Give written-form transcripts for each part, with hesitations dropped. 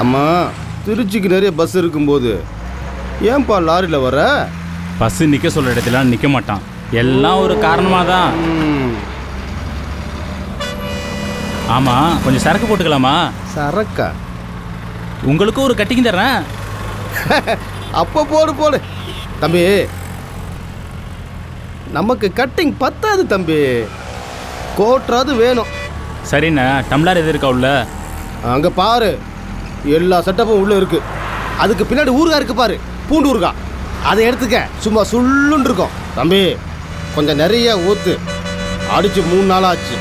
அம்மா, திருச்சிக்கு நிறைய பஸ் இருக்கும்போது ஏன்பா லாரியில் வர? பஸ் நிற்க சொல்கிற இடத்துல நிற்க மாட்டான். எல்லாம் ஒரு காரணமாக தான். ஆமாம், கொஞ்சம் சரக்கு போட்டுக்கலாமா? சரக்கா? உங்களுக்கும் ஒரு கட்டிங் தர்றேன். அப்போ போடு தம்பி. நமக்கு கட்டிங் பத்தாது தம்பி, கோட்ராது வேணும். சரிண்ணா, டம்ளர் எது இருக்கா உள்ள? அங்கே பாரு, எல்லா செட்டப்பும் உள்ளே இருக்கு. அதுக்கு பின்னாடி ஊறுகாய் இருக்கு பாரு, பூண்டு ஊறுகாய். அதை எடுத்துக்க, சும்மா சுள்ளுன்னு இருக்கும். தம்பி கொஞ்சம் நிறைய ஊற்று, அடித்து 3 நாள் ஆச்சு.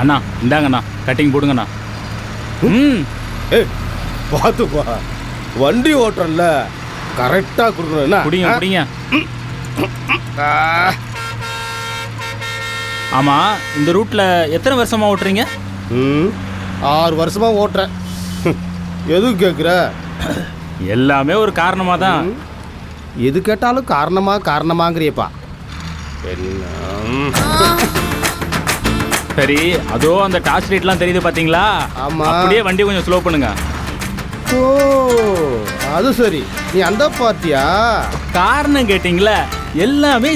அண்ணா இந்தாங்கண்ணா, கட்டிங் போடுங்கண்ணா. பார்த்துப்பா, வண்டி ஓட்டுறல கரெக்டாக கொடுக்கணும். குடிங்க. ஆமாம், இந்த ரூட்டில் எத்தனை வருஷமாக ஓட்டுறீங்க? 6 வருஷமாக ஓட்டுறேன். எதுக்கு கேட்குற? எல்லாமே ஒரு காரணமாக தான். எது கேட்டாலும் காரணமாங்கிறியப்பா. சரி, அதோ அந்த டார்ச் லைட்லாம் தெரியுது பார்த்தீங்களா? ஆமாம். அப்படியே வண்டி கொஞ்சம் ஸ்லோ பண்ணுங்க. ஓ, அது சரி, நீ அந்த பார்ட்டியா? காரணம் கேட்டிங்களா? எல்லாமே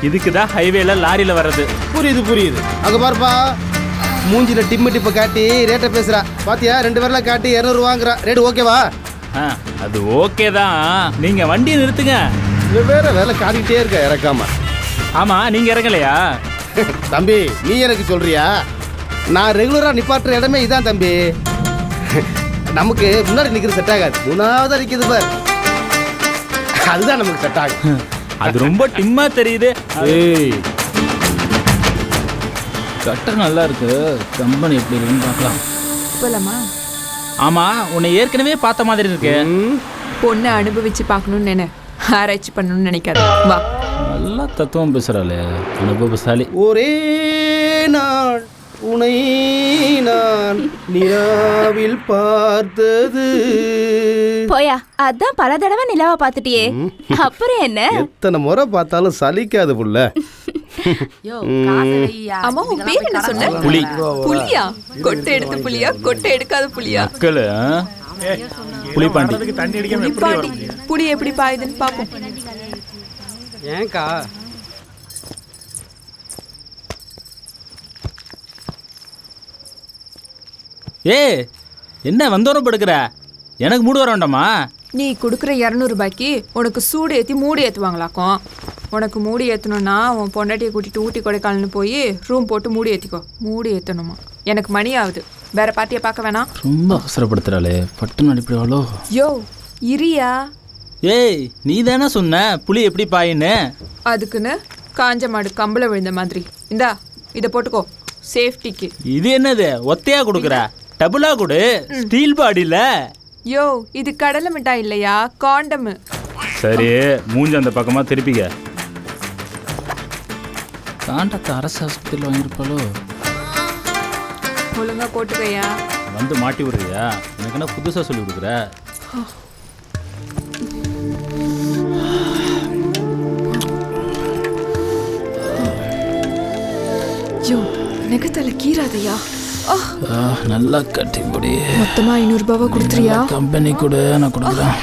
இதுக்கு தான் ஹைவேல லாரியில் வர்றது. புரியுது. அங்கே பாருப்பா, மூஞ்சில டிப்பை காட்டி ரேட்டை பேசுகிறா பாத்தியா? 2 பேர்லாம் காட்டி 200 வாங்குறா. ரேட்டு ஓகேவா? அது ஓகே தான். நீங்கள் வண்டியை நிறுத்துங்க. வேற வேலை காட்டிக்கிட்டே இருக்க இறக்காம. ஆமாம், நீங்கள் இறங்கலையா? தம்பி, நீ எனக்கு சொல்றியா? நான் ரெகுலராக நிப்பாட்டுற இடமே இதான் தம்பி. நமக்கு முன்னாடி நிற்கிறது செட் ஆகாது, 3ஆவதா நிற்கிறது பார், அதுதான் நமக்கு செட் ஆகும். அது ரொம்ப டிம்மா தெரியுது. கட்டர் நல்லா இருக்கு, கம்பெனி எப்படி இருக்குன்னு பார்க்கலாம். போலாமா? ஆமாம், உன்னை ஏற்கனவே பார்த்த மாதிரி இருக்கு. பொண்ணை அனுபவிச்சு பார்க்கணும்னு ஆராய்ச்சி பண்ணணும்னு நினைக்காது. வா. நல்லா தத்துவம் பேசுகிறாளே, அனுபவசாலி. ஒரே நாள் உனை நான் நிலாவில் பார்த்தது. போயா, அதான் பல தடவை நிலாவை பார்த்துட்டியே, அப்புறம் என்ன? எத்தனை முறை பார்த்தாலும் சலிக்காது புள்ள. அம்மா, உன் பேர் என்ன சொன்ன? புலி. புலியா? கொட்டை எடுத்த புலியா, கொட்டை எடுக்காத புலியா? புலிப்பாண்டி. புலி எப்படி பாயுதுன்னு பாப்போம். ஏன்க்கா? என்ன வந்தோரம் படுக்கிற? எனக்கு மூடு வர வேண்டாமா? நீ கொடுக்குற 200 ரூபாய்க்கு உனக்கு சூடு ஏற்றி மூடி ஏற்றுவாங்களாக்கும். உனக்கு மூடி ஏற்றணும்னா உன் பொண்டாட்டியை கூட்டிட்டு ஊட்டி கொடைக்கானல்னு போய் ரூம் போட்டு மூடி ஏற்றிக்கோ. மூடி ஏற்றணுமா? எனக்கு மணி ஆகுது, வேற பார்ட்டியை பார்க்க வேணாம். ரொம்ப அவசரப்படுத்துறாளே, பட்டுன்னு அடிப்படாளோ. யோ இரியா. நீ தானே சொன்ன புலி எப்படி பாயின்னு? அதுக்குன்னு காஞ்ச மாடு கம்பளை விழுந்த மாதிரி. இந்தா இதை போட்டுக்கோ, சேஃப்டிக்கு. இது என்னது ஒத்தையா கொடுக்குற? டபுளா கொடு, ஸ்டீல் பாடியில. யோ, இது கடலை மிட்டாய் இல்லையா, காண்டம். சரி, மூஞ்சி அந்த பக்கமா திருப்பிக்க. காண்டத்தை அரசு ஆஸ்பத்திரியில் வாங்கியிருப்பாளோ. ஒழுங்கா போட்டுக்கையா. வந்து மாட்டி விடுறியா? எனக்கு என்ன புதுசாக சொல்லி கொடுக்குற? யோ, நெகத்தல கீராதையா. நல்லா கட்டி முடி. மொத்தமா 500 ரூபாவா கொடுத்துறியா? கம்பெனி கூட நான் கொடுக்குறேன்.